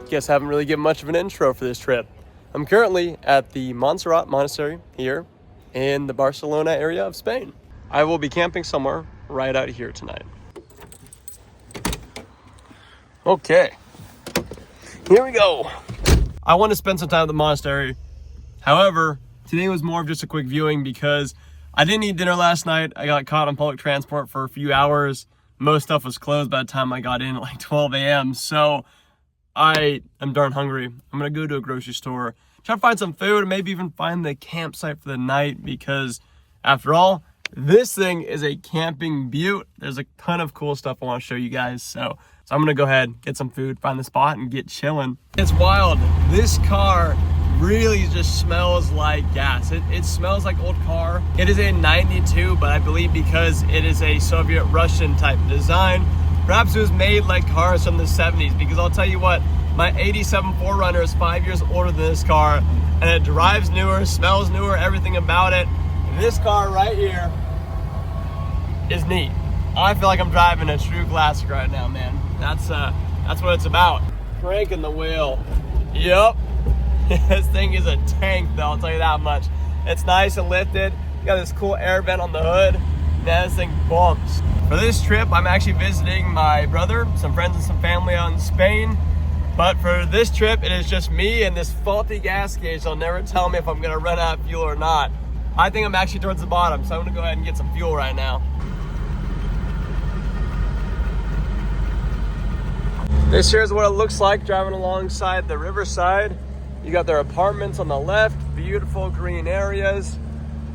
Guess I haven't really given much of an intro for this trip. I'm currently at the Montserrat Monastery here in the Barcelona area of Spain. I will be camping somewhere right out here tonight. Okay, here we go. I want to spend some time at the monastery. However, today was more of just a quick viewing because I didn't eat dinner last night. I got caught on public transport for a few hours. Most stuff was closed by the time I got in at like 12 a.m. So I am darn hungry. I'm gonna go to a grocery store, try to find some food, and maybe even find the campsite for the night because after all, this thing is a camping beaut. There's a ton of cool stuff I want to show you guys. So I'm gonna go ahead, get some food, find the spot, and get chilling. It's wild. This car really just smells like gas. It smells like old car. It is a 92, but I believe because it is a Soviet Russian type design, perhaps it was made like cars from the 70s, because I'll tell you what, my 87 4Runner is 5 years older than this car, and it drives newer, smells newer, everything about it. This car right here is neat. I feel like I'm driving a true classic right now, man. That's what it's about. Cranking the wheel. Yup. This thing is a tank though, I'll tell you that much. It's nice and lifted. You got this cool air vent on the hood. Man, this thing bumps. For this trip, I'm actually visiting my brother, some friends and some family out in Spain. But for this trip, it is just me and this faulty gas gauge. They'll never tell me if I'm gonna run out of fuel or not. I think I'm actually towards the bottom, so I'm gonna go ahead and get some fuel right now. This here is what it looks like driving alongside the riverside. You got their apartments on the left, beautiful green areas,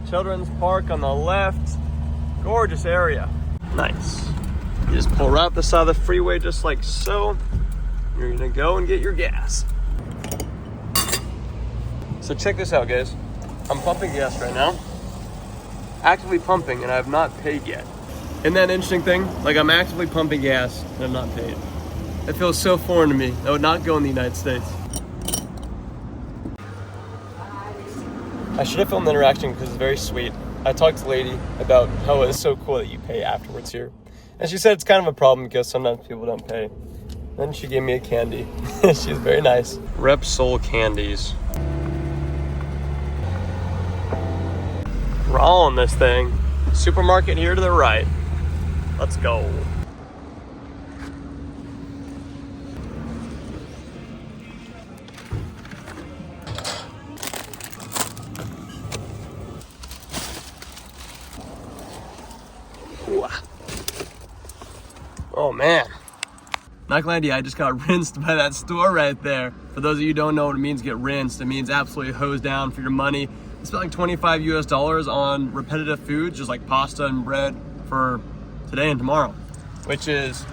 children's park on the left, gorgeous area. Nice. You just pull right up the side of the freeway just like so. You're gonna go and get your gas. So check this out, guys. I'm pumping gas right now. Actively pumping, and I have not paid yet. Isn't that an interesting thing? Like, I'm actively pumping gas and I'm not paid. It feels so foreign to me. That would not go in the United States. I should have filmed the interaction because it's very sweet. I talked to the lady about how it's so cool that you pay afterwards here. And she said it's kind of a problem because sometimes people don't pay. Then she gave me a candy. She was very nice. Repsol candies. We're all on this thing. Supermarket here to the right. Let's go. Oh man, not gonna lie to you, I just got rinsed by that store right there. For those of you who don't know what it means to get rinsed, it means absolutely hosed down for your money. I spent like $25 US on repetitive foods, just like pasta and bread for today and tomorrow, which is,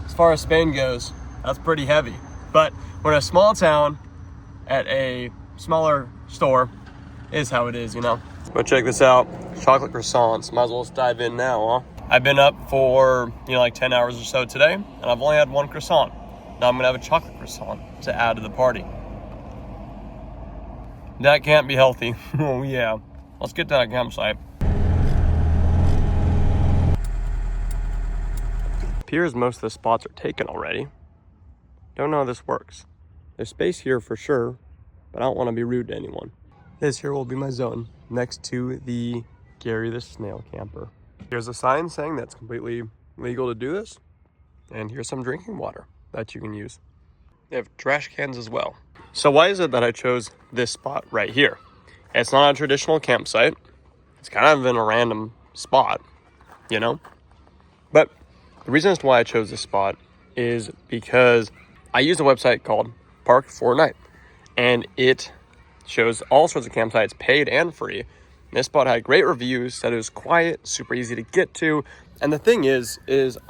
as far as Spain goes, that's pretty heavy. But we're in a small town at a smaller store, is how it is, you know. But check this out, chocolate croissants. Might as well just dive in now, huh? I've been up for, like 10 hours or so today, and I've only had one croissant. Now I'm gonna have a chocolate croissant to add to the party. That can't be healthy. Oh yeah. Let's get to that campsite. Appears most of the spots are taken already. Don't know how this works. There's space here for sure, but I don't want to be rude to anyone. This here will be my zone, next to the Gary the Snail Camper. Here's a sign saying that's completely legal to do this. And here's some drinking water that you can use. They have trash cans as well. So why is it that I chose this spot right here? It's not a traditional campsite. It's kind of in a random spot, you know? But the reason as to why I chose this spot is because I use a website called Park for Night. And it shows all sorts of campsites, paid and free. This spot had great reviews, said it was quiet, super easy to get to. And the thing is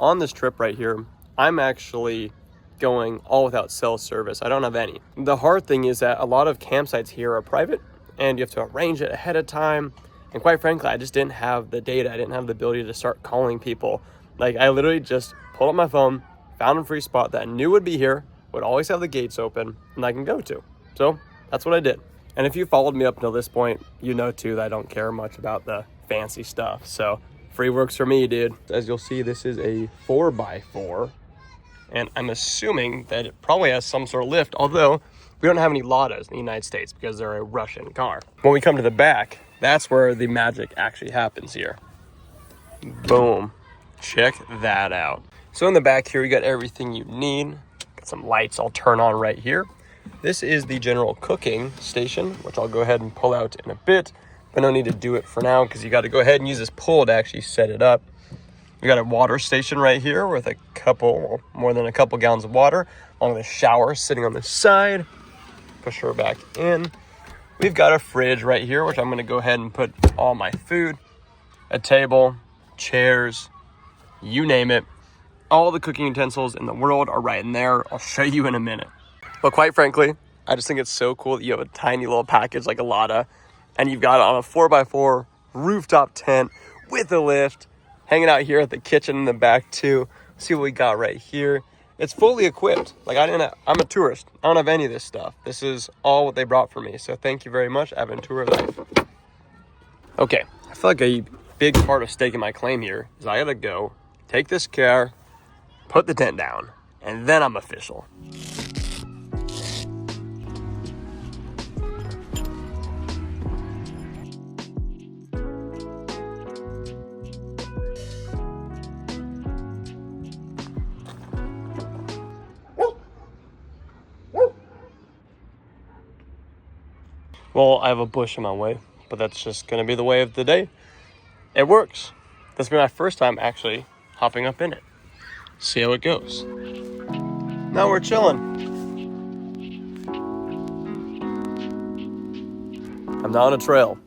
on this trip right here, I'm actually going all without cell service. I don't have any. The hard thing is that a lot of campsites here are private and you have to arrange it ahead of time. And quite frankly, I just didn't have the data. I didn't have the ability to start calling people. Like, I literally just pulled up my phone, found a free spot that I knew would be here, would always have the gates open, and I can go to. So that's what I did. And if you followed me up until this point, you know too that I don't care much about the fancy stuff. So free works for me, dude. As you'll see, this is a 4x4 And I'm assuming that it probably has some sort of lift, although we don't have any Ladas in the United States because they're a Russian car. When we come to the back, that's where the magic actually happens here. Boom. Check that out. So in the back here, you got everything you need. Got some lights I'll turn on right here. This is the general cooking station, which I'll go ahead and pull out in a bit, but no need to do it for now because you got to go ahead and use this pole to actually set it up. We got a water station right here with a couple, more than a couple gallons of water, along with a shower sitting on the side. Push her back in. We've got a fridge right here, which I'm going to go ahead and put all my food, a table, chairs, you name it. All the cooking utensils in the world are right in there. I'll show you in a minute. But quite frankly, I just think it's so cool that you have a tiny little package like a Lada, and you've got it on a 4x4 rooftop tent with a lift, hanging out here at the kitchen in the back too. See what we got right here. It's fully equipped. Like I'm a tourist. I don't have any of this stuff. This is all what they brought for me. So thank you very much, Aventura Life. Okay, I feel like a big part of staking my claim here is I gotta go take this car, put the tent down, and then I'm official. Well, I have a bush in my way, but that's just going to be the way of the day. It works. This will be my first time actually hopping up in it. See how it goes. Now we're chilling. I'm now on a trail.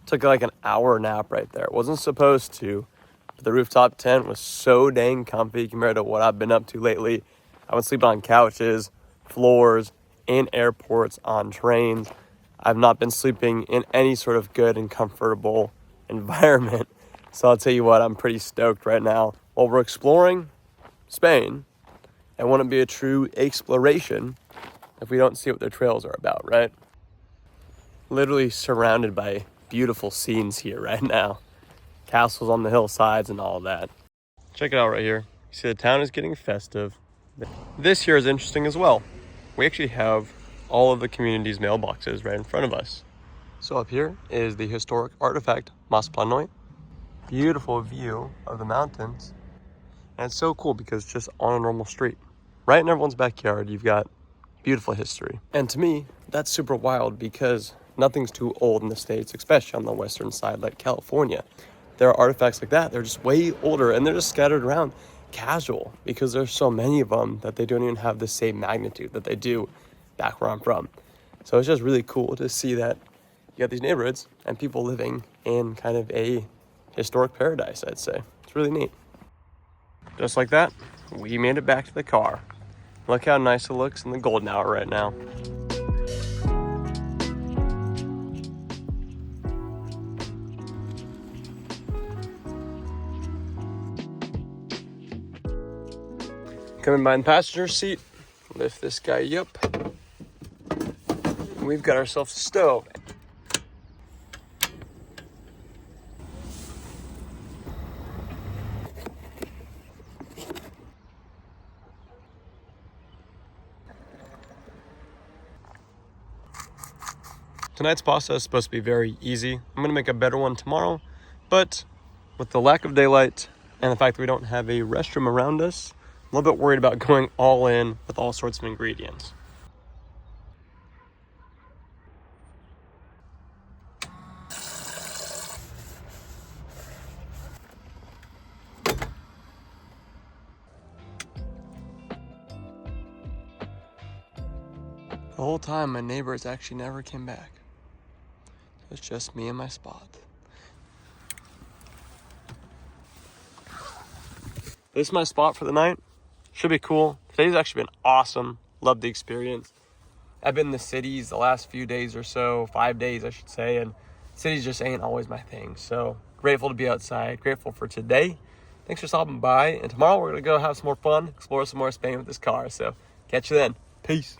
Took like an hour nap right there. Wasn't supposed to, but the rooftop tent was so dang comfy compared to what I've been up to lately. I've been sleeping on couches, floors, in airports, on trains. I've not been sleeping in any sort of good and comfortable environment. So I'll tell you what, I'm pretty stoked right now. While we're exploring Spain, it wouldn't be a true exploration if we don't see what their trails are about, right? Literally surrounded by beautiful scenes here right now. Castles on the hillsides and all that. Check it out right here. You see the town is getting festive. This here is interesting as well. We actually have all of the community's mailboxes right in front of us. So up here is the historic artifact Mas Planoi. Beautiful view of the mountains. And it's so cool because it's just on a normal street. Right in everyone's backyard, you've got beautiful history. And to me, that's super wild because nothing's too old in the States, especially on the western side like California. There are artifacts like that. They're just way older and they're just scattered around casual because there's so many of them that they don't even have the same magnitude that they do back where I'm from. So it's just really cool to see that you got these neighborhoods and people living in kind of a historic paradise, I'd say. It's really neat. Just like that, we made it back to the car. Look how nice it looks in the golden hour right now. Coming by in the passenger seat, lift this guy up. We've got ourselves a stove. Tonight's pasta is supposed to be very easy. I'm gonna make a better one tomorrow, but with the lack of daylight and the fact that we don't have a restroom around us, I'm a little bit worried about going all in with all sorts of ingredients. The whole time, my neighbors actually never came back. It's just me and my spot. This is my spot for the night. Should be cool. Today's actually been awesome. Love the experience. I've been in the cities the last few days or so, 5 days I should say, and cities just ain't always my thing. So grateful to be outside, grateful for today. Thanks for stopping by, and tomorrow we're gonna go have some more fun, explore some more Spain with this car. So catch you then. Peace.